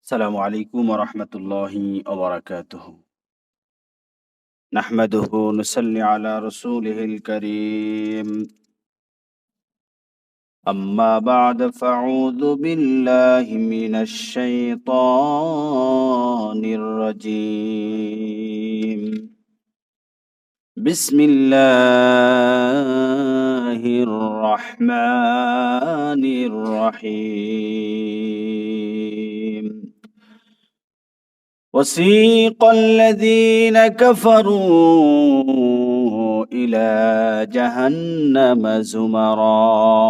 السلام عليكم ورحمة الله وبركاته. نحمده ونصلي على رسوله الكريم. أما بعد فأعوذ بالله من الشيطان الرجيم. بسم الله الرحمن الرحيم. وسيق الذين كفروا إلى جهنم زمرا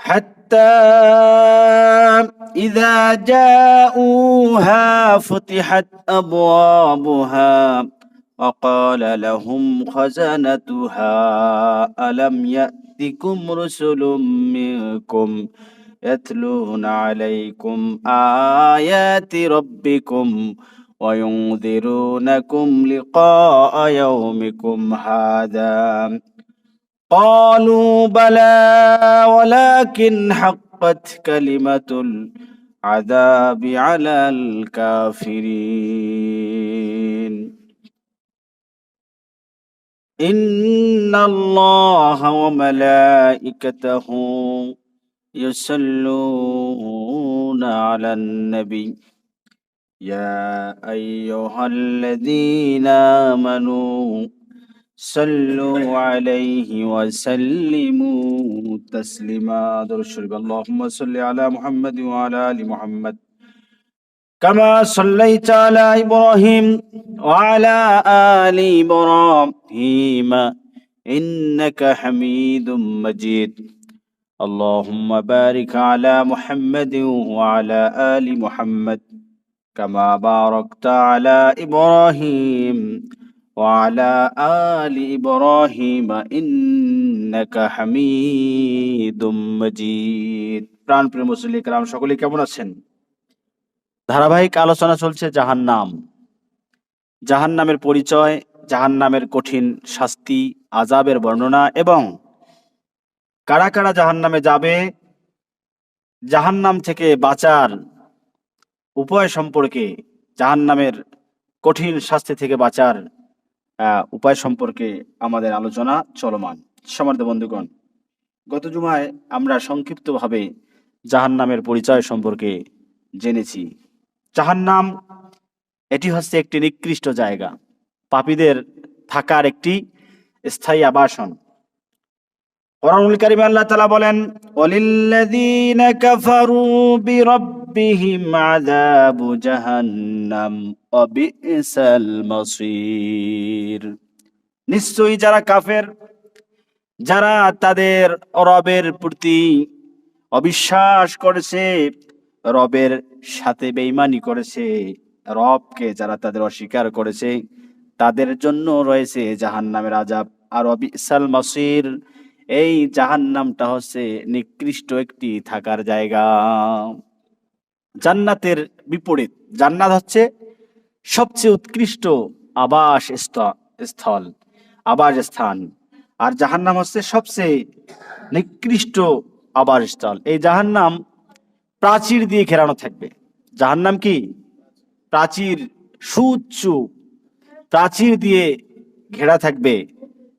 حتى إذا جاءوها فتحت أبوابها وقال لهم خزنتها ألم يأتكم رسل منكم يتلون عليكم آيات ربكم وينذرونكم لقاء يومكم هذا قالوا بلى ولكن حقت كلمة العذاب على الكافرين. إن الله وملائكته يصلون على النبي يا أيها الذين آمنوا صلوا عليه وسلموا تسليما. درود شريف اللهم صل على محمد وعلى آل محمد كما صليت على إبراهيم وعلى آل إبراهيم إنك حميد مجيد. اللهم بارك على محمد وعلى آل محمد كما باركت على إبراهيم وعلى آل إبراهيم إنك حميد مجيد. প্রাণপ্রিয় মুসলিম کرام সকলে কেমন আছেন? ধারাবাহিক আলোচনা চলছে জাহান্নাম, জাহান্নামের পরিচয়, জাহান্নামের কঠিন শাস্তি, আযাবের বর্ণনা এবং কারা কারা জাহান্নামে যাবে, জাহান্নাম থেকে বাঁচার উপায় সম্পর্কে, জাহান্নামের কঠিন শাস্তি থেকে বাঁচার উপায় সম্পর্কে আমাদের আলোচনা চলমান। সম্মানিত বন্ধুগণ, গত জুমায় আমরা সংক্ষিপ্তভাবে জাহান্নামের পরিচয় সম্পর্কে জেনেছি। জাহান্নাম এটি হচ্ছে একটি নিকৃষ্ট জায়গা, পাপীদের থাকার একটি স্থায়ী আবাসন। কোরআনুল কারীমে আল্লাহ তাআলা বলেন, ওয়ালিল্লাযীনা কাফারু বিরাব্বিহিম আযাবু জাহান্নাম ওয়া বি'সাল মাসীর। নিশ্চয়ই যারা কাফের, যারা তাদের রবের প্রতি অবিশ্বাস করেছে, রবের সাথে বেঈমানি করেছে, রবকে যারা তাদের অস্বীকার করেছে, তাদের জন্য রয়েছে জাহান্নামের আযাব। আর ওয়া বি'সাল মাসীর, এই জাহান্নামটা হচ্ছে নিকৃষ্ট একটি থাকার জায়গা। জান্নাতের বিপরীত, জান্নাত হচ্ছে সবচেয়ে উৎকৃষ্ট স্থল, আবাসস্থান, আর জাহান্নাম হচ্ছে সবচেয়ে নিকৃষ্ট আবাসস্থল। এই জাহান্নাম প্রাচীর দিয়ে ঘেরানো থাকবে। জাহান্নাম কি প্রাচীর, সুউচ্চ প্রাচীর দিয়ে ঘেরা থাকবে,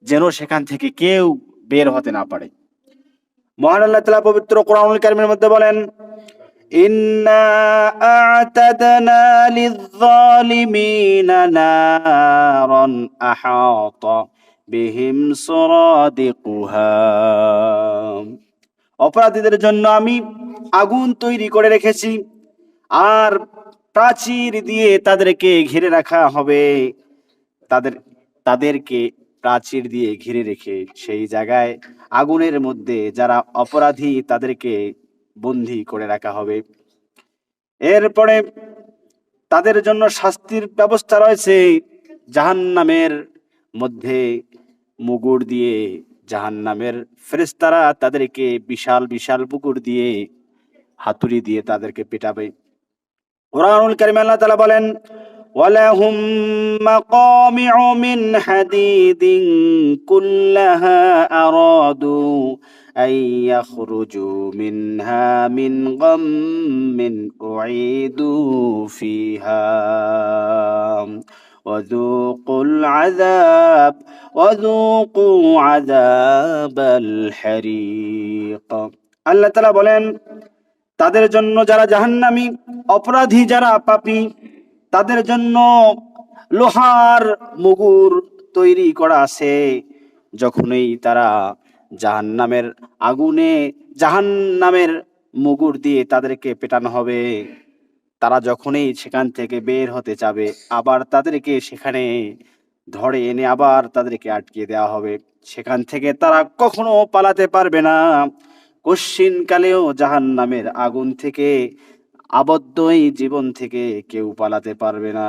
যেন সেখান থেকে কেউ বের হতে না পারে। মহান আল্লাহ তাআলা পবিত্র কোরআনুল কারীমের মধ্যে বলেন, ইন্না আ'তাদনা লিয-যালিমিনা নারান আহাতা বিহিম সুরাদিকুহা। অপরাধীদের জন্য আমি আগুন তৈরি করে রেখেছি, আর প্রাচীর দিয়ে তাদেরকে ঘিরে রাখা হবে। তাদেরকে প্রাচীর দিয়ে ঘিরে রেখে সেই জায়গায় আগুনের মধ্যে যারা অপরাধী তাদেরকে বন্দী করে রাখা হবে। এরপরে তাদের জন্য শাস্তির ব্যবস্থা রয়েছে। জাহান্নামের মধ্যে মুগুর দিয়ে জাহান্নামের ফেরেশতারা তাদেরকে বিশাল বিশাল মুগুর দিয়ে, হাতুড়ি দিয়ে তাদেরকে পেটাবে। কুরআনুল কারীমে আল্লাহ তাআলা বলেন, ওয়ালাহুম মাকামিউ মিন হাদিদিন কুল্লাহা আরাদু أن يخرجوا منها من غم أعيدوا فيها وذوقوا عذاب الحريق আল্লাহ তাআলা বলেন, তাদের জন্য যারা জাহান্নামী, অপরাধী যারা পাপী, তাদের জন্য লোহার মুগুর তৈরি করা আছে। যখনই তারা জাহান্নামের আগুনে জাহান্নামের মুগুর দিয়ে তাদেরকে পেটানো হবে, তারা যখনই সেখান থেকে বের হতে চাবে, আবার তাদেরকে সেখানে ধরে এনে আবার তাদেরকে আটকে দেওয়া হবে। সেখান থেকে তারা কখনো পালাতে পারবে না। কশ্চিনকালেও জাহান্নামের আগুন থেকে, আবদ্ধ এই জীবন থেকে কেউ পালাতে পারবে না।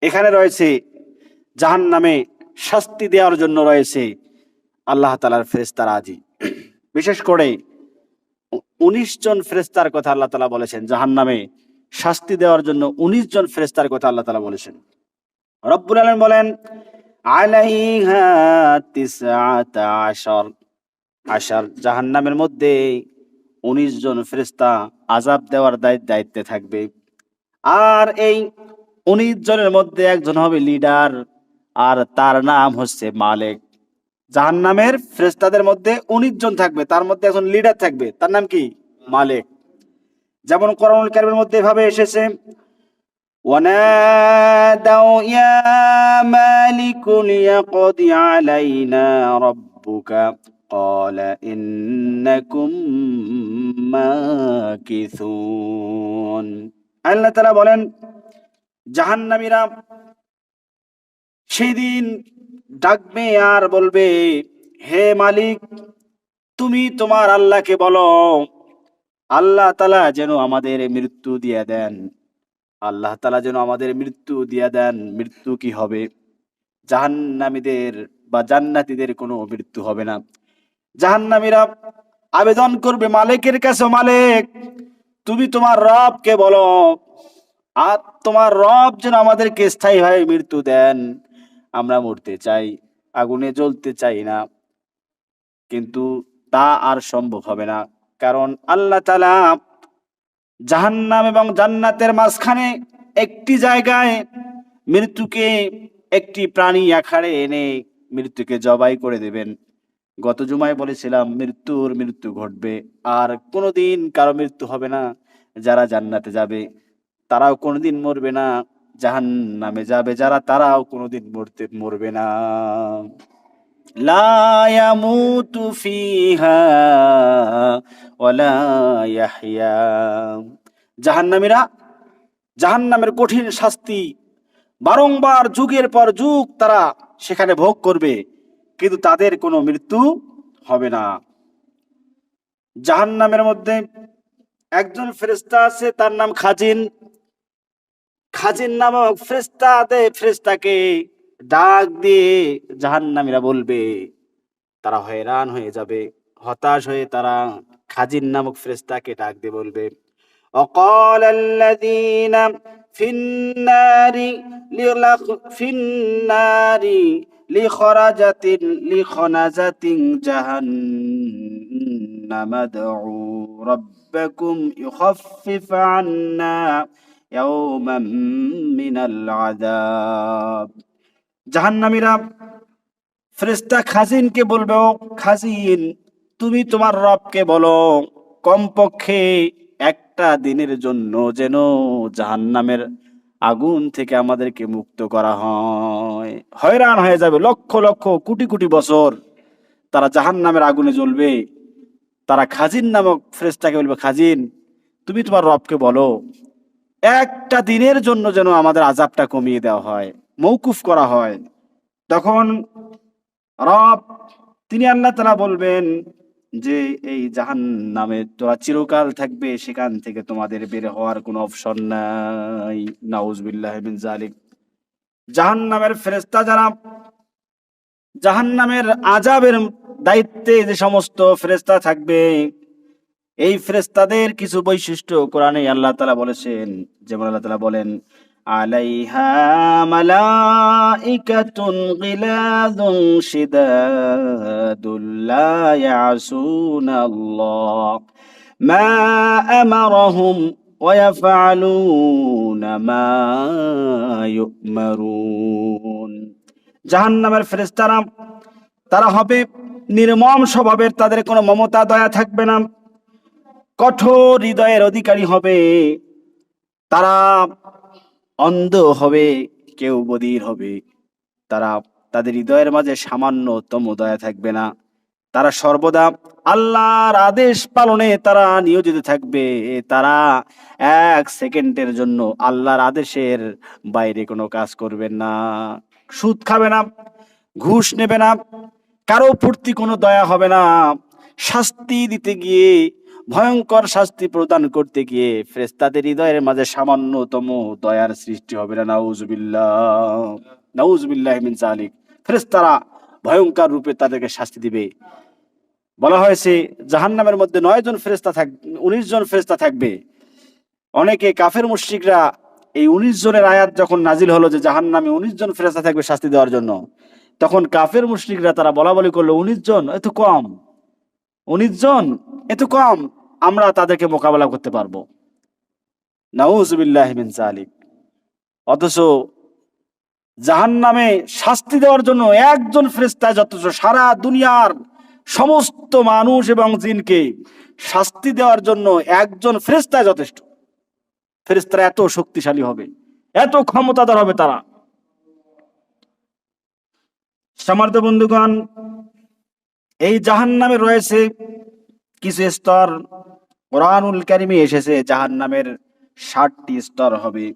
এখানে রয়েছে জাহান্নামে শাস্তি দেওয়ার জন্য রয়েছে আল্লাহ তাআলার ফেরেশতারা আজি। বিশেষ করে 19 জন ফেরেশতার কথা আল্লাহ তাআলা বলেছেন। জাহান্নামে শাস্তি দেওয়ার জন্য 19 জন ফেরেশতার কথা আল্লাহ তাআলা বলেছেন। রব্বুল আলামিন বলেন, আলাইহা 19 জাহান্নামের মধ্যে 19 জন ফেরেশতা আযাব দেওয়ার দায়িত্বে থাকবে। আর এই 19 জনের মধ্যে একজন হবে লিডার, আর তার নাম হচ্ছে মালিক। জাহান্নামের ফেরেশতাদের মধ্যে 19 জন থাকবে, তার মধ্যে একজন লিডার থাকবে, তার নাম কি? মালিক। যেমন কোরআনুল কারীমের মধ্যে এভাবে এসেছে, ওয়ানাদাউ ইয়া মালিকু লিয়াকদি আলাইনা রাব্বুকা ক্বালা ইন্নাকুম মাকিসুন। আল্লাহ তাআলা বলেন, জাহান্নামীরা সেদিন ডাকবে আর বলবে, হে মালিক, তুমি তোমার আল্লাহকে বলো আল্লাহ তাআলা যেন আমাদের মৃত্যু দিয়ে দেন। আল্লাহ তাআলা যেন আমাদের মৃত্যু দিয়ে দেন। মৃত্যু কি হবে? জাহান্নামীদের বা জান্নাতীদের কোনো মৃত্যু হবে না। জাহান্নামীরা আবেদন করবে মালিকের কাছে, মালিক তুমি তোমার রবকে বলো, আর তোমার রব যেন আমাদেরকে স্থায়ীভাবে মৃত্যু দেন। আমরা মরতে চাই, আগুনে জ্বলতে চাই না, কিন্তু তা আর সম্ভব হবে না। কারণ আল্লাহ তাআলা জাহান্নাম এবং জান্নাতের মাঝখানে একটি জায়গায় মৃত্যুকে একটি প্রাণী আকারে এনে মৃত্যুকে জবাই করে দেবেন। গত জুমায় বলেছিলাম, মৃত্যু ঘটবে, আর কোনোদিন কারো মৃত্যু হবে না। যারা জান্নাতে যাবে তারাও কোনোদিন মরবে না, জাহান্নামে যাবে যারা তারাও কোনোদিন মরবে না। লা ইয়ামুতু ফিহা ওয়ালা ইয়াহইয়া। জাহান্নামীরা জাহান্নামের কঠিন শাস্তি বারংবার যুগের পর যুগ তারা সেখানে ভোগ করবে, কিন্তু তাদের কোনো মৃত্যু হবে না। জাহান্নামের মধ্যে একজন ফেরেশতা আছে, তার নাম খাজিন। খাজিন নামক ফেরেশতাকে ডাক দিয়ে জাহান্নামীরা বলবে, তারা হয়রান হয়ে যাবে, হতাশ হয়ে তারা খাজিন নামক ফেরেশতাকে ডাক দিয়ে বলবে, وقال الذين في النار لخنزة جهنم ادعوا ربكم يخفف عنا يوما من العذاب। জাহান্নামীরা ফেরেশতা খাজিনকে বলবে, ও খাজিন, তুমি তোমার রবকে বলো কমপক্ষে একটা দিনের জন্য যেন জাহান্নামের আগুন থেকে আমাদেরকে মুক্ত করা হয়। হয়রান হয়ে যাবে, লক্ষ লক্ষ কোটি কোটি বছর তারা জাহান্নামের আগুনে জ্বলবে। তারা খাজিন নামক ফেরেশতাকে বলবে, খাজিন তুমি তোমার রবকে বলো একটা দিনের জন্য যেন আমাদের আযাবটা কমিয়ে দেওয়া হয়, মওকুফ করা হয়। তখন রব তিনি আল্লাহ তাআলা বলবেন যে এই জাহান্নামে তোরা চিরকাল থাকবে, সেখান থেকে তোমাদের বের হওয়ার কোনো অপশন নাই। নাউজুবিল্লাহি মিন যালিক। জাহান্নামের ফেরেশতা যারা জাহান্নামের আযাবের দায়িত্বে যে সমস্ত ফেরেশতা থাকবে, এই ফেরেশতাদের কিছু বৈশিষ্ট্য কোরআনে আল্লাহ তাআলা বলেছেন। যেমন আল্লাহ তাআলা বলেন, আলাইহা মালাইকাতুন গিলাযুন শিদাদুল লা ইয়াসুনাল্লাহ মা আমারাহুম ওয়া ইয়াফআলুনা মা ইউমারুন। জাহান্নামের ফেরেশতারা তারা হবে নির্মম স্বভাবের, তাদের কোনো মমতা দয়া থাকবে না, কঠোর হৃদয়ের অধিকারী হবে, তারা অন্ধ হবে, কেউ বধির হবে, তারা তাদের হৃদয়ের মাঝে সামান্যতম দয়া থাকবে না, তারা সর্বদা আল্লাহর আদেশ পালনে তারা নিয়োজিত থাকবে, তারা এক সেকেন্ডের জন্য আল্লাহর আদেশের বাইরে কোনো কাজ করবেন না, সুদ খাবে না, ঘুষ নেবে না, কারো প্রতি কোনো দয়া হবে না, শাস্তি দিতে গিয়ে, ভয়ঙ্কর শাস্তি প্রদান করতে গিয়ে ফেরেশতাদের হৃদয়ের মাঝে সামান্যতম দয়ার সৃষ্টি হবে না। নাউজুবিল্লাহ, নাউজুবিল্লাহ মিন যালিক। ফেরেশতারা ভয়ঙ্কর রূপে তাদেরকে শাস্তি দিবে। বলা হয়েছে জাহান্নামের মধ্যে 9 জন ফেরেশতা থাকবে, 19 জন ফেরেশতা থাকবে। অনেকে কাফের মুশরিকরা এই 19 জনের আয়াত যখন নাজিল হলো যে জাহান্নামে 19 জন ফেরেশতা থাকবে শাস্তি দেওয়ার জন্য, তখন কাফের মুশরিকরা তারা বলা বলি করলো 19 জন এত কম, 19 জন এত কম, আমরা তাদেরকে মোকাবেলা করতে পারবো। নাউজুবিল্লাহি মিন যালিক। অথচ জাহান্নামে শাস্তি দেওয়ার জন্য একজন ফেরেশতা যথেষ্ট, সারা দুনিয়ার সমস্ত মানুষ এবং জিনকে শাস্তি দেওয়ার জন্য একজন ফেরেশতা যথেষ্ট। ফেরেশতারা এত শক্তিশালী হবে, এত ক্ষমতাধর হবে তারা। সম্মানিত বন্ধুগণ, এই জাহান্নামে রয়েছে কিছু স্তর। কোরআনুল কারিমে এসেছে জাহান্নামের 60টি স্তর হবে।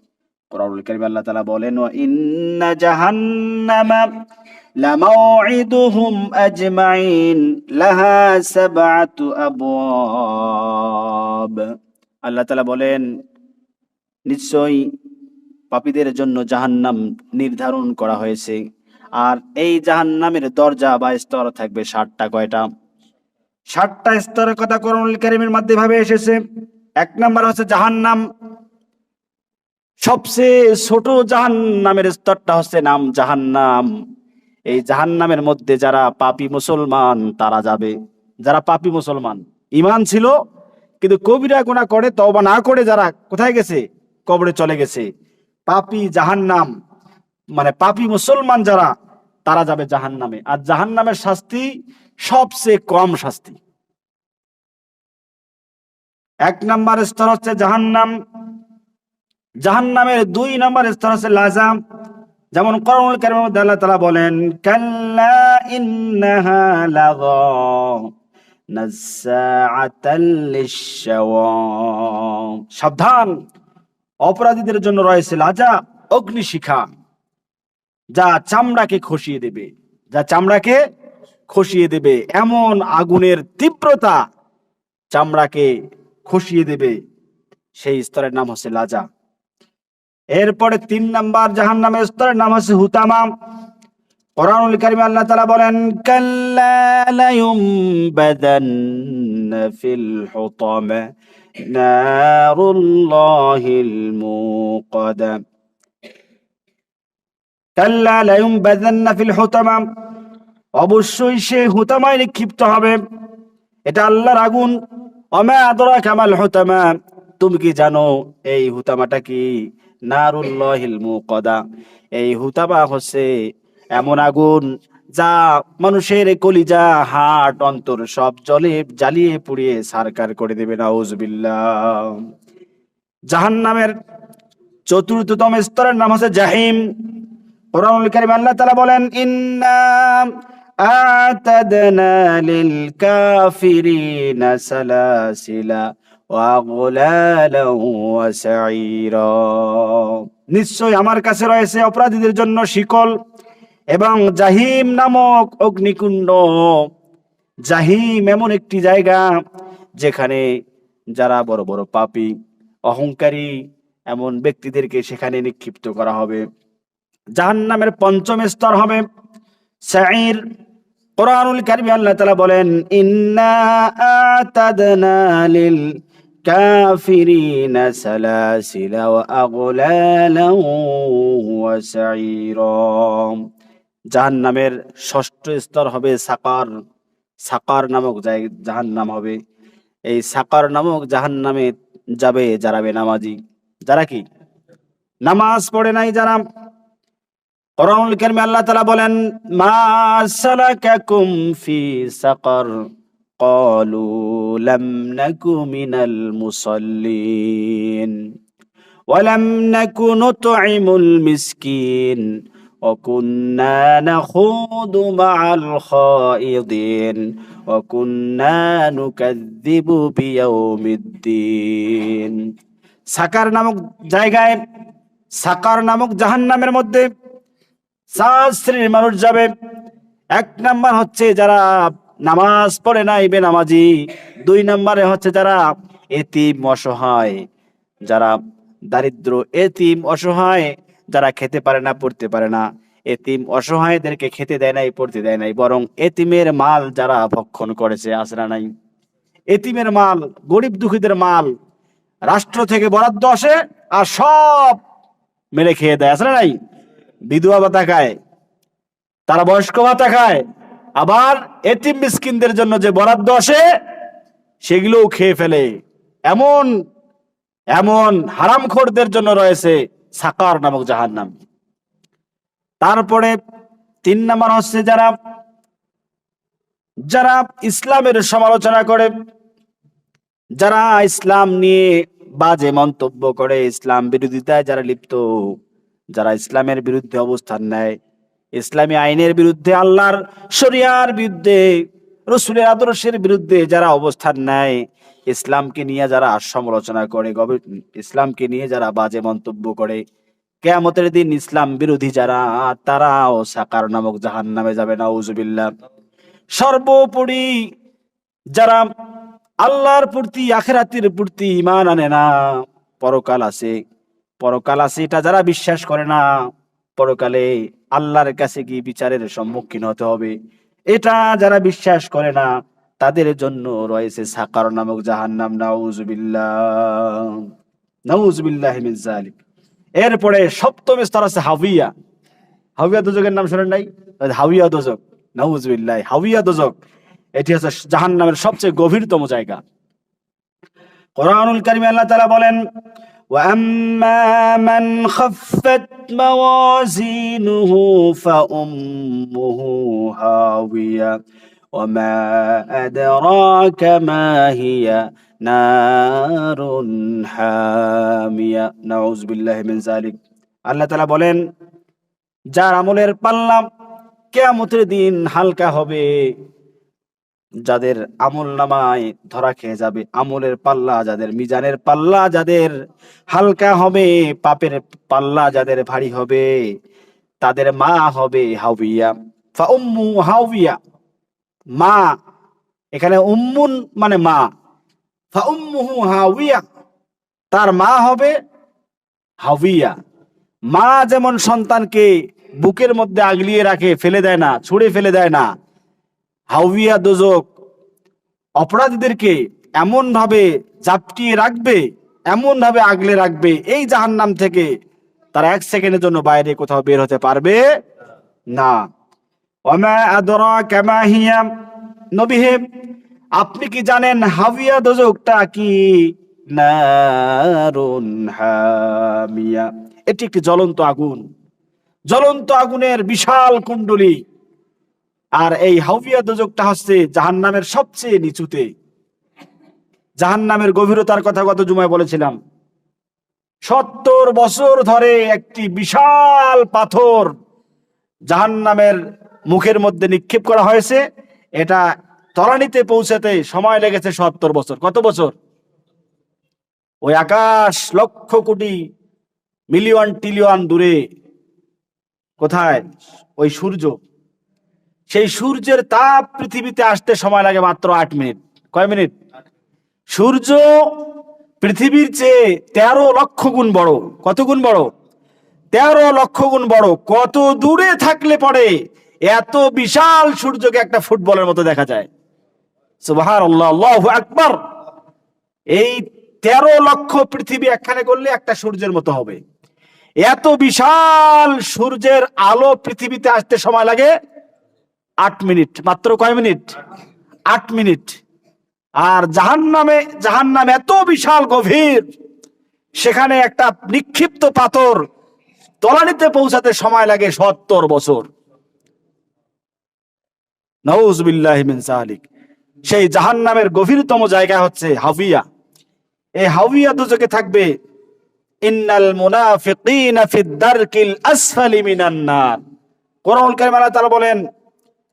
কোরআনুল কারিমে আল্লাহ তাআলা বলেন, ওয়া ইন্না জাহান্নামা লামাউইদুহুম আজমাইন লাহা সাবআতু আবওয়াব। আল্লাহ তাআলা বলেন, নিশ্চয়ই পাপীদের জন্য জাহান্নাম নির্ধারণ করা হয়েছে, আর এই জাহান্নামের দরজা বা স্তর থাকবে 60টা। কয়টা? 60টা স্তরের কথা কোরআনুল কারীমের মধ্যে ভাবে এসেছে। 1 নাম্বার হচ্ছে জাহান্নাম। সবচেয়ে ছোট জাহান্নামের স্তরটা হচ্ছে নাম জাহান্নাম। এই জাহান্নামের মধ্যে যারা পাপী মুসলমান তারা যাবে। যারা পাপী মুসলমান, ঈমান ছিল কিন্তু কবিরা গুনাহ করে তওবা না করে যারা কোথায় গেছে? কবরে চলে গেছে। পাপী জাহান্নাম মানে পাপী মুসলমান যারা, তারা যাবে জাহান্নামে। আর জাহান্নামের শাস্তি সবচেয়ে কম শাস্তি। 1 নাম্বার স্তর হচ্ছে জাহান্নাম। জাহান্নামের 2 নাম্বার স্তর হচ্ছে লাযা। যেমন কোরআনুল কারীমের মধ্যে আল্লাহ তাআলা বলেন, কাল্লা ইন্নাহা লাযা নাযাআতাল লিশ-শাওয়া। সাবধান, অপরাধীদের জন্য রয়েছে লাযা, অগ্নিশিখা, যা চামড়াকে খসিয়ে দেবে, যা চামড়াকে খসিয়ে দেবে। এমন আগুনের তীব্রতা চামড়াকে খসিয়ে দেবে, সেই স্তরের নাম হচ্ছে লাযা। এরপরে 3 নাম্বার জাহান্নামের স্তরের নাম হচ্ছে হুতামা। কোরআনুল কারীমে আল্লাহ তাআলা বলেন, কাল্লা লায়ুমবাদান্না ফিল হুতামা নারুল্লাহিল মুকাদা। কাল্লা লায়ুমবাদান্না ফিল হুতামা, অবশ্যই সে হুতামায় নিক্ষিপ্ত হবে। এটা আল্লাহর আগুন। ওমা আদরাকা মাল হুতামা, তুমি কি জানো এই হুতামাটা কি? নারুল্লাহিল মুকাদা, এই হুতামা হচ্ছে এমন আগুন যা মানুষের কলিজা, হাড়, অন্তর সব জ্বালিয়ে পুড়িয়ে ছারখার করে দেবে। নাউজুবিল্লাহ। জাহান্নামের 4র্থতম স্তরের নাম হচ্ছে জাহিম। কোরআনুল কারীমে আল্লাহ তাআলা বলেন, ইন্না আ'তাদনা লিল কাফিরিনা সালাসিলা ওয়া আগলালান ওয়া সাঈরা। নিশ্চয় আমার কাছে রয়েছে অপরাধীদের জন্য শিকল এবং জাহিম নামক অগ্নিকুণ্ড। জাহিম এমন একটি জায়গা যেখানে যারা বড় বড় পাপী, অহংকারী এমন ব্যক্তিদেরকে সেখানে নিক্ষিপ্ত করা হবে। জাহান্নামের 5ম স্তর হবে সাঈর। কোরআনুল কারীমে আল্লাহ তাআলা বলেন, ইন্না আ'তাদনা লিল للكافرين سلاسل وأغلالا وسعيرا। জাহান্নামের ষষ্ঠ স্তর হবে সাকার। সাকার নামক জাহান্নাম হবে। এই সাকার নামক জাহান্নামে যাবে যারা বেনামাজি, যারা কি নামাজ পড়ে নাই, যারা। কোরআনুল কারীমে আল্লাহ তাআলা বলেন, মা সালাকাকুম ফি সাকার ক্বালু লাম নাকু মিনাল মুসাল্লিন ওয়া লাম নাকু নুতঈমুল মিসকিন ওয়া কুন্না নাখুদু মা'আল খায়িদিন ওয়া কুন্না নুকাযযিবু বিয়াউমিদ্দিন। সাকার নামক জায়গায়, সাকার নামক জাহান্নামের মধ্যে 4 শ্রেণীর মানুষ যাবে। 1 নাম্বার হচ্ছে যারা নামাজ পড়ে নাই, বেনামাজি। 2 নম্বরে হচ্ছে যারা এতিম অসহায়, যারা দারিদ্র, এতিম অসহায়, যারা খেতে পারে না, পড়তে পারে না। এতিম অসহায়দেরকে খেতে দেয় নাই, পড়তে দেয় নাই, বরং এতিমের মাল যারা ভক্ষণ করেছে, আসরা নাই। এতিমের মাল, গরিব দুঃখীদের মাল রাষ্ট্র থেকে বরাদ্দ আসে আর সব মেরে খেয়ে দেয়, আসরা নাই। বিধবা ভাতা খায়, তারা বয়স্ক ভাতা খায়, আবার এতিম মিসকিনদের জন্য যে বরাদ্দ আসে সেগুলোও খেয়ে ফেলে। এমন এমন হারামখোরদের জন্য রয়েছে সাকার নামক জাহান্নাম। তারপরে 3 নম্বর হচ্ছে যারা যারা ইসলামের সমালোচনা করে, যারা ইসলাম নিয়ে বাজে মন্তব্য করে, ইসলাম বিরোধিতায় যারা লিপ্ত, যারা ইসলামের বিরুদ্ধে অবস্থান নেয়, ইসলামী আইনের বিরুদ্ধে, আল্লাহর শরিয়ার বিরুদ্ধে, রাসূলের আদর্শের বিরুদ্ধে যারা অবস্থান নেয়, ইসলামকে নিয়ে যারা সমালোচনা করে, ইসলামকে নিয়ে যারা বাজে মন্তব্য করে, কিয়ামতের দিন ইসলাম বিরোধী যারা, তারাও সাকার নামক জাহান্নামে যাবে, নাউজুবিল্লাহ। সর্বোপরি যারা আল্লাহর প্রতি, আখিরাতের প্রতি ঈমান আনে না, পরকাল আছে, পরকাল আছে এটা যারা বিশ্বাস করে না, পরকালে আল্লাহর কাছে গিয়ে বিচারের সম্মুখীন হতে হবে, এটা যারা বিশ্বাস করে না, তাদের জন্য রয়েছে সাকার নামক জাহান্নাম, নাউজুবিল্লাহ, নাউজুবিল্লাহি মিন যালিক। এরপরে 7ম স্তর আছে হাবিয়া। হাবিয়া দোজকের নাম শুনেন নাই? হাবিয়া দোজক, নাউজুবিল্লাহ, হাবিয়া দোজক। এটি হচ্ছে জাহান্নামের সবচেয়ে গভীরতম জায়গা। কোরআনুল কারীমে আল্লাহ তাআলা বলেন, وَأَمَّا مَنْ خَفَّتْ مَوَازِينُهُ فَأُمُّهُ هَاوِيَةٌ وَمَا أَدْرَاكَ مَا هِيَ نَارٌ حَامِيَةٌ نعوذ بالله من ذلك। আল্লাহ তাআলা বলেন, যার আমলের পাল্লা কিয়ামতের দিন হালকা হবে, যাদের আমল নামায় ধরা খেয়ে যাবে, আমলের পাল্লা যাদের, মিজানের পাল্লা যাদের হালকা হবে, পাপের পাল্লা যাদের ভারী হবে, তাদের মা হবে হাবিয়া। ফা উম্মু হাবিয়া, মা, এখানে উম্মুন মানে মা, ফা উম্মুহু হাবিয়া, তার মা হবে হাবিয়া। মা যেমন সন্তানকে বুকের মধ্যে আগলিয়ে রাখে, ফেলে দেয় না, ছুঁড়ে ফেলে দেয় না, হাবিয়া দোজক অপরাধীদেরকে এমন ভাবে জাপটিয়ে রাখবে, এমন ভাবে আগলে রাখবে, এই জাহান্নাম থেকে তারা 1 সেকেন্ডের জন্য বাইরে কোথাও বের হতে পারবে না। ওমা আদরাকা মা হিয়া, নবী হে আপনি কি জানেন হাবিয়া দোজকটা কি? নারুন হামিয়া, এটি একটি জ্বলন্ত আগুন, জ্বলন্ত আগুনের বিশাল কুণ্ডলী। আর এই হাবিয়া দোজকটা হচ্ছে জাহান্নামের সবচেয়ে নিচুতে। জাহান্নামের গভীরতার কথা গত জুমায় বলেছিলাম। 70 বছর ধরে একটি বিশাল পাথর জাহান্নামের মুখের মধ্যে নিক্ষেপ করা হয়েছে। এটা তলানিতে পৌঁছাতে সময় লেগেছে 70 বছর। কত বছর? ওই আকাশ লক্ষ কোটি মিলিয়ন ট্রিলিয়ন দূরে, কোথায়? ওই সূর্য, সেই সূর্যের তাপ পৃথিবীতে আসতে সময় লাগে মাত্র 8 মিনিট। কয় মিনিট? সূর্য পৃথিবীর চেয়ে 13 লক্ষ গুণ বড়। কত গুণ বড়? 13 লক্ষ গুণ বড়। কত দূরে থাকলে পরে এত বিশাল সূর্যকে একটা ফুটবলের মতো দেখা যায়? সুবহানাল্লাহ, আল্লাহু আকবার। এই 13 লক্ষ পৃথিবী একখানে করলে একটা সূর্যের মতো হবে। এত বিশাল সূর্যের আলো পৃথিবীতে আসতে সময় লাগে 8 মিনিট। মাত্র কয় মিনিট? 8 মিনিট। আর জাহান্নাম এত বিশাল গভীর, সেখানে একটা নিক্ষিপ্ত পাথর তলানিতে পৌঁছাতে সময় লাগে 70 বছর। নাউযুবিল্লাহি মিন যালিক। সেই জাহান্নামের গভীরতম জায়গা হচ্ছে হাবিয়া। এই হাবিয়া দুজকে থাকবে ইন্নাল মুনাফিকিনা ফিদ দারকিল আসফালি মিনান নার। কোরআনুল কারীমে আল্লাহ তাআলা বলেন,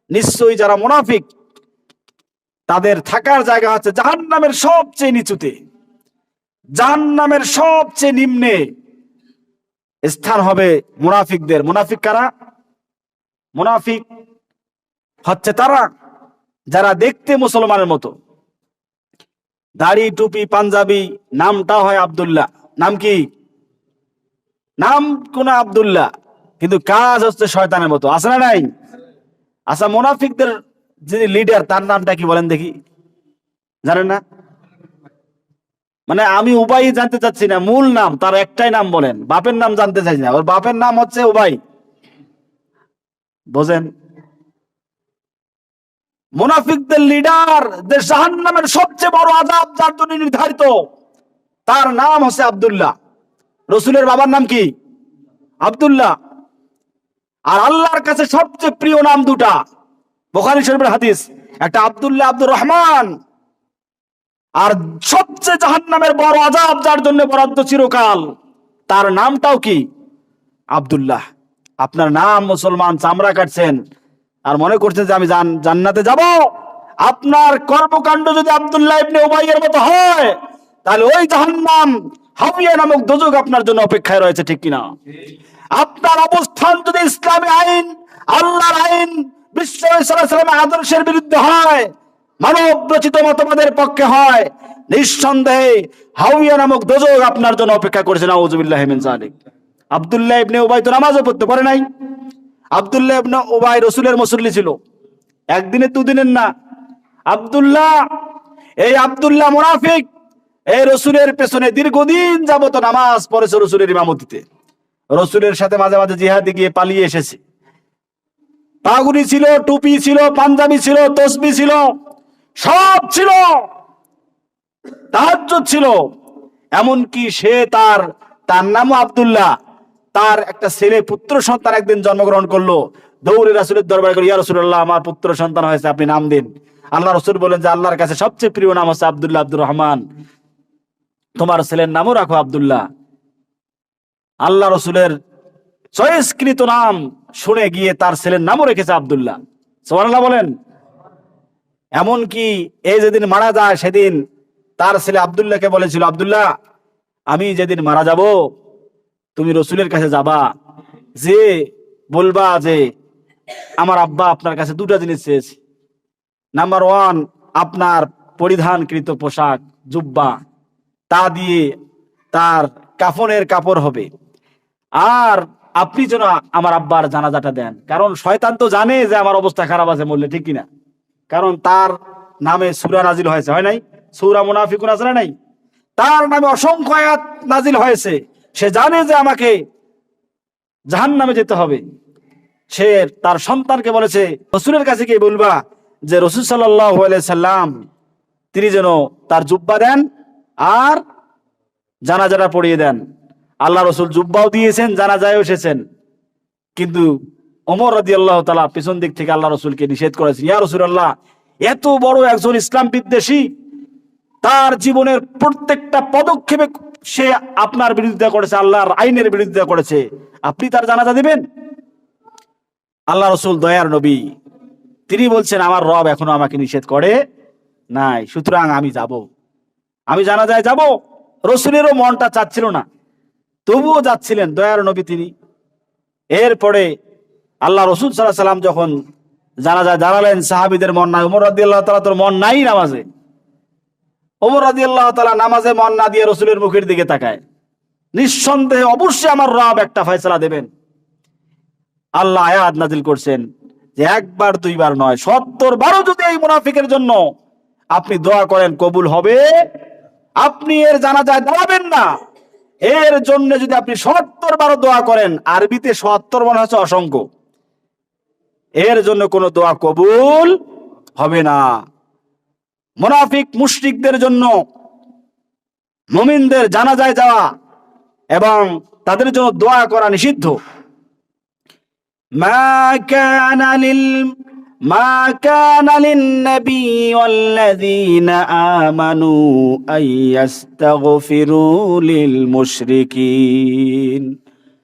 নিশ্চয়ই যারা মুনাফিক তাদের থাকার জায়গা হচ্ছে জাহান্নামের সবচেয়ে নিচুতে, জাহান্নামের সবচেয়ে নিম্নে স্থান হবে মুনাফিকদের। মুনাফিক কারা? মুনাফিক হচ্ছে তারা যারা দেখতে মুসলমানের মতো, দাড়ি টুপি পাঞ্জাবি, নামটা হয় আব্দুল্লাহ। নাম কি? নাম কোন আব্দুল্লাহ, কিন্তু কাজ হচ্ছে শয়তানের মতো। আছে না নাই? আচ্ছা, মুনাফিকদের যিনি লিডার তার নামটা কি বলেন দেখি? জানেন না? মানে আমি উবাই জানতে চাচ্ছি না, মূল নাম তার একটাই নাম বলেন, বাপের নাম জানতে চাইছি না। ওর বাপের নাম হচ্ছে উবাই। বোঝেন? মুনাফিকদের লিডার, যে জাহান্নামের সবচেয়ে বড় আযাব যার জন্য নির্ধারিত, তার নাম হচ্ছে আব্দুল্লাহ। রসুলের বাবার নাম কি? আব্দুল্লাহ। আর আল্লাহর কাছে সবচেয়ে প্রিয় নাম দুটা, বুখারী শরীফের হাদিস, একটা আব্দুল্লাহ আব্দুর রহমান। আর সবচেয়ে জাহান্নামের বড় আযাব যার জন্য বরাদ্দ চিরকাল, তার নামটাও কি? আব্দুল্লাহ। আপনার নাম মুসলমান, চামড়া কাটছেন আর মনে করছেন যে আমি জান্নাতে যাব। আপনার কর্মকাণ্ড যদি আব্দুল্লাহ ইবনে উবাইয়ের মতো হয়, তাহলে ওই জাহান্নাম হাবিয়া নামক দোজখ আপনার জন্য অপেক্ষায় রয়েছে, ঠিক কিনা? আপনার অবস্থান যদি ইসলামী আইন, আল্লাহর আইন, বিশ্ব সাল্লাল্লাহু আলাইহি ওয়াসাল্লামের আদর্শের বিরুদ্ধে হয়, মানব রচিত মতবাদের পক্ষে হয়, নিঃসন্দেহে হাবিয়া নামক দোজখ আপনার জন্য অপেক্ষা করেছে। নাউযুবিল্লাহি মিন যালিক। আব্দুল্লাহ ইবনে উবাই তো নামাজও পড়তে পারে নাই। আব্দুল্লাহ ইবনে উবাই রাসূলের মুসল্লি ছিল, একদিনের দুদিনের না। এই আব্দুল্লাহ মুনাফিক, এই রাসূলের পেছনে দীর্ঘদিন যাবত নামাজ পড়েছে রাসূলের ইমামতিতে। রাসূলের সাথে মাঝে মাঝে জিহাদে গিয়ে পালিয়ে এসেছে। পাগড়ি ছিল, টুপি ছিল, পাঞ্জাবি ছিল, তসবিহ ছিল, সব ছিল, তাহাজ্জুদ ছিল। এমনকি সে তার নামও আব্দুল্লাহ। তার একটা ছেলে পুত্র সন্তান একদিন জন্মগ্রহণ করলো, দৌড়ে রাসূলের দরবারে গেল, ইয়া রাসূলুল্লাহ, আমার পুত্র সন্তান হয়েছে, আপনি নাম দিন। আল্লাহ রাসূল বলেন যে আল্লাহর কাছে সবচেয়ে প্রিয় নাম হচ্ছে আব্দুল্লাহ আব্দুর রহমান, তোমার ছেলের নামও রাখো আব্দুল্লাহ। আল্লাহ রাসূলের চয়েসকৃত নাম শুনে গিয়ে তার ছেলের নামও রেখেছে আব্দুল্লাহ। সুবহানাল্লাহ বলেন। এমনকি এই যেদিন মারা যায় সেদিন তার ছেলে আব্দুল্লাহকে বলেছিল, আব্দুল্লাহ, আমি যেদিন মারা যাব তুমি রাসূলের কাছে যাবা, যে বলবা যে আমার আব্বা আপনার কাছে দুটা জিনিস চেয়েছে। নাম্বার 1, আপনার পরিধানকৃত পোশাক জুব্বা, তা দিয়ে তার কাফনের কাপড় হবে। আর আপনি যেন আমার আব্বার জানাজাটা দেন, কারণ শয়তান তো জানে যে আমার অবস্থা খারাপ আছে মরলে, ঠিক কিনা? কারণ তার নামে সূরা নাজিল হয়েছে, হয় নাই? সূরা মুনাফিকুন আছে না নাই? তার নামে অসংখ্য আয়াত নাজিল হয়েছে। সে জানে যে আমাকে জাহান্নামে যেতে হবে। সে তার সন্তানকে বলেছে, রাসূলের কাছে গিয়ে বলবা যে রাসূল সাল্লাল্লাহু আলাইহি সাল্লাম তিনি যেন তার জুব্বা দেন আর জানাজাটা পড়িয়ে দেন। আল্লাহ রাসূল জুব্বাও দিয়েছেন, জানাজায়ও এসেছেন। কিন্তু ওমর রাদিয়াল্লাহু তাআলা পিছন দিক থেকে আল্লাহ রাসূলকে নিষেধ করেছেন, ইয়া রাসূলুল্লাহ, এত বড় একজন ইসলাম বিদ্বেষী, তার জীবনের প্রত্যেকটা পদক্ষেপে সে আপনার বিরোধিতা করেছে, আল্লাহর আইনের বিরোধিতা করেছে, আপনি তার জানাজা দিবেন? আল্লাহ রাসূল দয়ার নবী, তিনি বলছেন আমার রব এখনো আমাকে নিষেধ করে নাই, সুতরাং আমি যাব, আমি জানাজায় যাব। রাসূলেরও মনটা চাচ্ছিল না, তবুও যাচ্ছিলেন দয়ার নবী তিনি। এরপরে আল্লাহ রাসূল সাল্লাল্লাহু আলাইহি সাল্লাম যখন জানাজায় দাঁড়ালেন, সাহাবীদের মন নাই। ওমর রাদিয়াল্লাহু তাআলা তোর মন নাই নামাজে। ওমর রাদিয়াল্লাহু তাআলা নামাজে মন না দিয়ে রাসূলের মুখের দিকে তাকায়। নিঃসন্দেহে অবশ্যই আমার রব একটা ফয়সালা দেবেন। আল্লাহ আয়াত নাজিল করছেন যে একবার দুইবার নয়, 70 বারও যদি এই মুনাফিকের জন্য আপনি দোয়া করেন কবুল হবে আপনি এর জানাজায় দাঁড়াবেন না, এর জন্য যদি আপনি ৭০ বার দোয়া করেন, আরবিতে ৭০ মানে হচ্ছে অসংখ্য, এর জন্য কোনো দোয়া কবুল হবে না। মুনাফিক মুশরিকদের জন্য মুমিনদের জানাজায় যাওয়া এবং তাদের জন্য দোয়া করা নিষিদ্ধ। মা কানা লিন-নবী ওয়াল্লাযীনা আমানু আইয়াস্তাগফিরু লিল মুশরিকিন।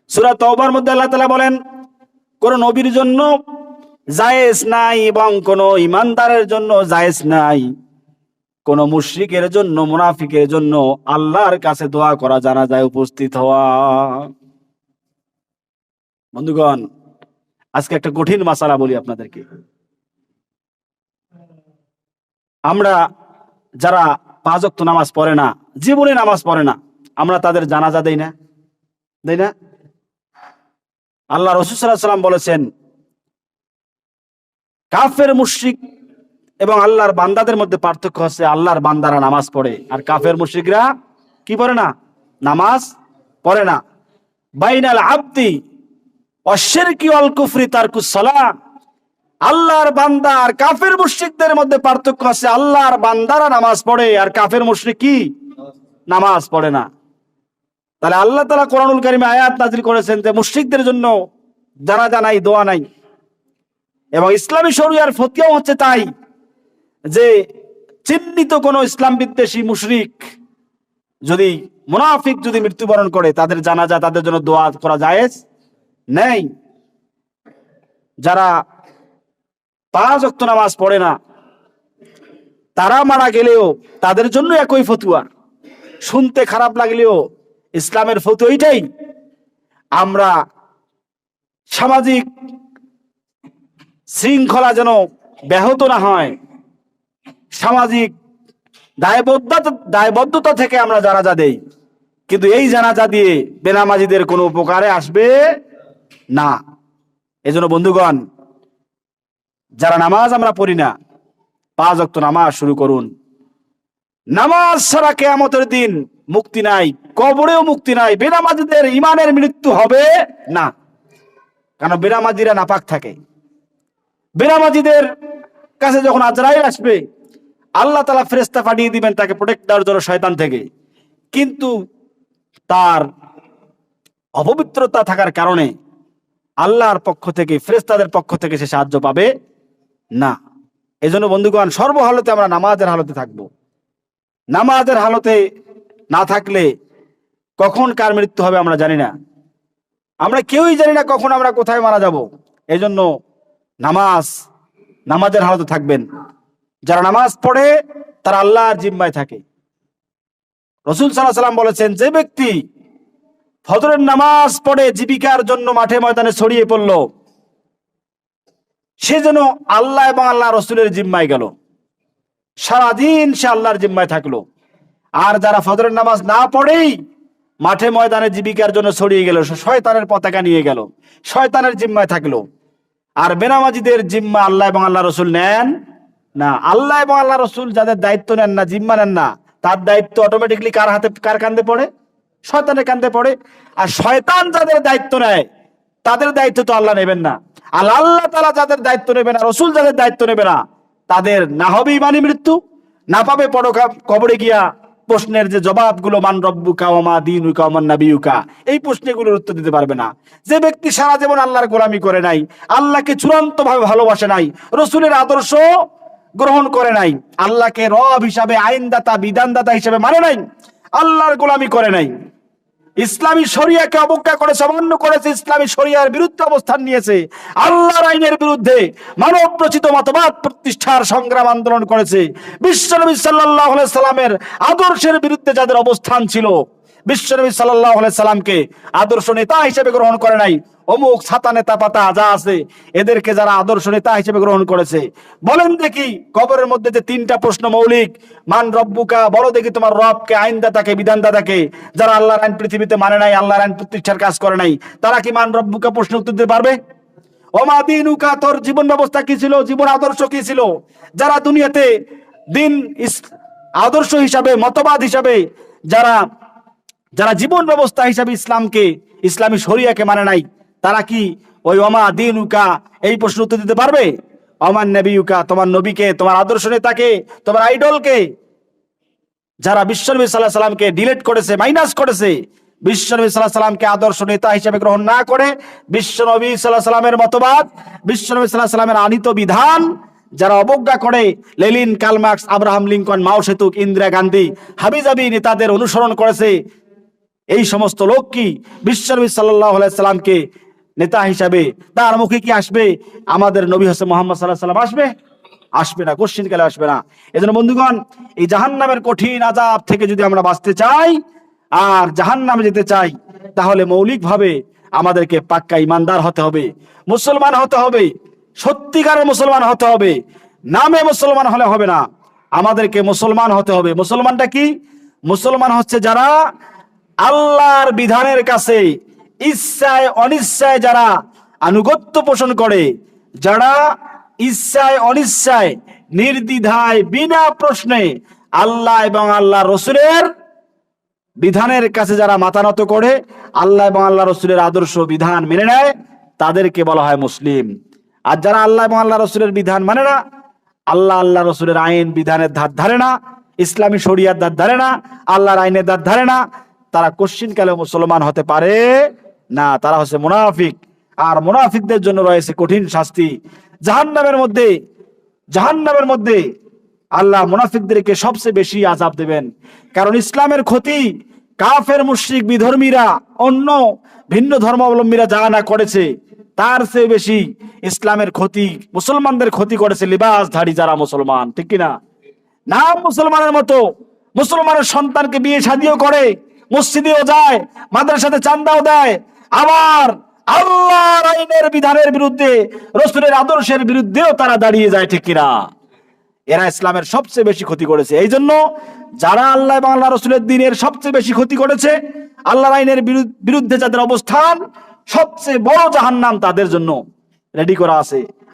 সূরা তাওবার মধ্যে আল্লাহ তাআলা বলেন, কোন নবীর জন্য জায়েজ নাই এবং কোন ঈমানদারের জন্য জায়েজ নাই কোন মুশরিকের জন্য, মুনাফিকের জন্য আল্লাহর কাছে দোয়া করা, জানাজায় উপস্থিত হওয়া। বন্ধুগণ, আজকে একটা কঠিন মাসালা বলি আপনাদেরকে। আমরা যারা ৫ ওয়াক্ত নামাজ পড়ে না, জীবনে নামাজ পড়ে না, আমরা তাদের জানাজা দেই না? আল্লাহ রাসূল সাল্লাল্লাহু আলাইহি ওয়াসাল্লাম বলেছেন, কাফের মুশরিক এবং আল্লাহর বান্দাদের মধ্যে পার্থক্য হচ্ছে আল্লাহর বান্দারা নামাজ পড়ে আর কাফের মুশরিকরা কি পড়ে না? নামাজ পড়ে না। বাইনাল আবদি ওয়াশ-শিরকি ওয়াল কুফরি তারকুস সালাহ। আল্লাহর বান্দা আর কাফের মুশরিকদের মধ্যে পার্থক্য আছে আল্লাহর বান্দারা নামাজ পড়ে আর কাফের মুশরিক কি? নামাজ পড়ে না। তাহলে আল্লাহ তাআলা কোরআনুল কারীমে আয়াত নাযিল করেছেন যে মুশরিকদের জন্য জানাজা নাই, দোয়া নাই। এবং ইসলামী শরিয়ার ফতোয়া হচ্ছে তাই যে চিহ্নিত কোন ইসলাম বিদ্বেষী মুশরিক যদি, মুনাফিক যদি মৃত্যুবরণ করে, তাদের জানাজা, তাদের জন্য দোয়া করা জায়েজ নেই। যারা ৫ ওয়াক্ত নামাজ পড়ে না, তারা মারা গেলেও তাদের জন্য একই ফতোয়া। শুনতে খারাপ লাগলেও ইসলামের ফতোয়া এটাই। আমরা সামাজিক শৃঙ্খলা যেন ব্যাহত না হয়, সামাজিক দায়বদ্ধতা থেকে আমরা জানাজা দেই, কিন্তু এই জানাজা দিয়ে বেনামাজিদের কোনো উপকারে আসবে না। এজন্য বন্ধুগণ, যারা নামাজ আমরা পড়ি না, ৫ ওয়াক্ত নামাজ শুরু করুন। নামাজ ছাড়া কিয়ামতের দিন মুক্তি নাই, কবরেও মুক্তি নাই। বেনামাজিদের ইমানের মৃত্যু হবে না, কারণ বেনামাজিরা নাপাক থাকে। বেনামাজিদের কাছে যখন আজরাইল আসবে, আল্লাহ তাআলা ফেরেশতা পাঠিয়ে দিবেন তাকে প্রোটেক্ট দেওয়ার জন্য শয়তান থেকে, কিন্তু তার অপবিত্রতা থাকার কারণে আল্লাহর পক্ষ থেকে, ফেরেশতাদের পক্ষ থেকে সে সাহায্য পাবে না। এজন্য বন্ধুগণ, সর্বহালতে আমরা নামাজের হালতে থাকবো। নামাজের হালতে না থাকলে কখন কার মৃত্যু হবে আমরা জানি না। আমরা কেউই জানি না কখন আমরা কোথায় মারা যাব। এজন্য নামাজের হালতে থাকবেন। যারা নামাজ পড়ে তারা আল্লাহর জিম্মায় থাকে। রাসূল সাল্লাল্লাহু আলাইহি ওয়াসাল্লাম বলেছেন, যে ব্যক্তি ফজরের নামাজ পড়ে জীবিকার জন্য মাঠে ময়দানে ছড়িয়ে পড়ল, সে যেন আল্লাহ এবং আল্লাহ রসুলের জিম্মায় গেল, সারাদিন সে আল্লাহর জিম্মায় থাকলো। আর যারা ফজরের নামাজ না পড়েই মাঠে ময়দানে জীবিকার জন্য ছড়িয়ে গেল, শয়তানের পতাকা নিয়ে গেল, শয়তানের জিম্মায় থাকলো। আর বেনামাজিদের জিম্মা আল্লাহ এবং আল্লাহ রসুল নেন না। আল্লাহ এবং আল্লাহ রসুল যাদের দায়িত্ব নেন না, জিম্মা নেন না, তার দায়িত্ব অটোমেটিকলি কার কাঁধে পড়ে? শয়তানের কাঁধে পড়ে। আর শয়তান যাদের দায়িত্ব নেয়, তাদের দায়িত্ব তো আল্লাহ নেবেন না। আল্লাহ তাআলা যাদের দায়িত্ব নেবে না, রসুল যাদের দায়িত্ব নেবে না, তাদের না হবে ইমানি মৃত্যু, না পাবে কবরে গিয়া প্রশ্নের যে জবাবগুলো, মান রব্বুকা ওয়া মা দীনুকা ওয়া মান নাবিয়ুকা, এই প্রশ্নগুলোর উত্তর দিতে পারবে না। যে ব্যক্তি সারা জীবন আল্লাহর গোলামি করে নাই, আল্লাহকে চূড়ান্ত ভাবে ভালোবাসে নাই, রসুলের আদর্শ গ্রহণ করে নাই, আল্লাহকে রব হিসাবে, আইনদাতা, বিধানদাতা হিসাবে মানে নাই, আল্লাহর গোলামি করে নাই, ইসলামী শরিয়াকে অবজ্ঞা করেছে, অমান্য করেছে, ইসলামী শরিয়ার বিরুদ্ধে অবস্থান নিয়েছে, আল্লাহর আইনের বিরুদ্ধে মানব রচিত মতবাদ প্রতিষ্ঠার সংগ্রাম আন্দোলন করেছে, বিশ্বনবী সাল্লাল্লাহু আলাইহি সাল্লামের আদর্শের বিরুদ্ধে যাদের অবস্থান ছিল, বিশ্বনবী সাল্লাল্লাহু আলাইহি সাল্লামকে আদর্শ নেতা হিসেবে গ্রহণ করে নাই, অমুক ছাতা নেতা পাতা যা আছে, এদেরকে যারা আদর্শ নেতা হিসেবে গ্রহণ করেছে, বলেন দেখি কবরের মধ্যে যে 3টা প্রশ্ন মৌলিক, মান রব্বুকা, বলো দেখি তোমার রবকে, আইনদাতাকে, বিধানদাতাকে, যারা আল্লাহর আইন পৃথিবীতে মানে নাই, আল্লাহর আইন প্রতিষ্ঠার কাজ করে নাই, তারা কি মান রব্বুকা প্রশ্ন উত্তর দিতে পারবে? ওমা দীনুকা, তোর জীবন ব্যবস্থা কি ছিল, জীবন আদর্শ কি ছিল? যারা দুনিয়াতে দিন আদর্শ হিসাবে, মতবাদ হিসাবে যারা যারা জীবন ব্যবস্থা হিসাবে ইসলামকে, ইসলামী শরিয়াকে মানে নাই, তারা কি ওই ওমা দিনুকা এই প্রশ্ন উত্তর দিতে পারবে? ওমান নবিয়ুকা, তোমার নবীকে, তোমার আদর্শ নেতাকে, তোমার আইডলকে, যারা বিশ্বনবী সাল্লাল্লাহু আলাইহি সাল্লামকে ডিলিট করেছে, মাইনাস করেছে, বিশ্বনবী সাল্লাল্লাহু আলাইহি সাল্লামকে আদর্শ নেতা হিসেবে গ্রহণ না করে বিশ্বনবী সাল্লাল্লাহু আলাইহি সাল্লামের মতবাদ, বিশ্বনবী সাল্লাল্লাহু আলাইহি সাল্লামের আনিত বিধান যারা অবজ্ঞা করে, Lenin, Karl Marx, Abraham Lincoln, মাও সেতুক, ইন্দিরা গান্ধী, হাবিজাবি নেতাদের অনুসরণ করেছে, এই সমস্ত লোক কি বিশ্বনবী সাল্লাল্লাহু আলাইহি সাল্লামকে নেতা হিসাবে তার মুখে কি আসবে আমাদের নবী হোসেন মুহাম্মদ সাল্লাল্লাহু আলাইহি সাল্লাম আসবে? আসবে না, কোশ্চিন কালে আসবে না। এজন্য বন্ধুগণ, এই জাহান্নামের কঠিন আযাব থেকে যদি আমরা বাঁচতে চাই আর জাহান্নামে যেতে চাই, তাহলে মৌলিকভাবে আমাদেরকে পাক্কা ইমানদার হতে হবে, মুসলমান হতে হবে, সত্যিকারের মুসলমান হতে হবে। নামে মুসলমান হলে হবে না, আমাদেরকে মুসলমান হতে হবে। মুসলমানটা কি? মুসলমান হচ্ছে যারা আল্লাহর বিধানের কাছে ইচ্ছায় অনিচ্ছায় যারা আনুগত্য পোষণ করে, যারা ইচ্ছায় অনিচ্ছায় নির্দ্বিধায় বিনা প্রশ্নে আল্লাহ এবং আল্লাহ রসুলের বিধানের কাছে যারা মাথা নত করে, আল্লাহ এবং আল্লাহ রসুলের আদর্শ বিধান মেনে নেয়, তাদেরকে বলা হয় মুসলিম। আর যারা আল্লাহ এবং আল্লাহ রসুলের বিধান মানে না, আল্লাহ রসুলের আইন বিধানের ধার ধারে না, ইসলামী শরিয়ার ধার ধারে না, আল্লাহর আইনের ধার ধারে না, তারা কোশ্চিন কালে মুসলমান হতে পারে না। তারা হচ্ছে মুনাফিক। আর মুনাফিকদের জন্য রয়েছে কঠিন শাস্তি। জাহান্নামের মধ্যে আল্লাহ মুনাফিকদেরকে সবচেয়ে বেশি আযাব দেবেন। কারণ ইসলামের ক্ষতি কাফের, মুশরিক, বিধর্মীরা, অন্য ভিন্ন ধর্মাবলম্বীরা যা না করেছে, তার চেয়ে বেশি ইসলামের ক্ষতি, মুসলমানদের ক্ষতি করেছে লিবাসধারী যারা মুসলমান, ঠিক কিনা? নাম মুসলমানের মতো, মুসলমানের সন্তানকে বিয়ে শাদিও করে, মসজিদেও যায়, মাদ্রাসাতে চান্দাও দেয়, আবার আল্লাহর আইনের বিধানের বিরুদ্ধে, রসুলের আদর্শের বিরুদ্ধেও তারা দাঁড়িয়ে যায়, ঠিক কিনা? এরা ইসলামের সবচেয়ে বেশি ক্ষতি করেছে। এই জন্য যারা আল্লাহ এবং আল্লাহ রসুলের দ্বীনের সবচেয়ে বেশি ক্ষতি করেছে, আল্লাহর আইনের বিরুদ্ধে যাদের অবস্থান, সবচেয়ে বড় জাহান্নাম তাদের জন্য রেডি করা আছে।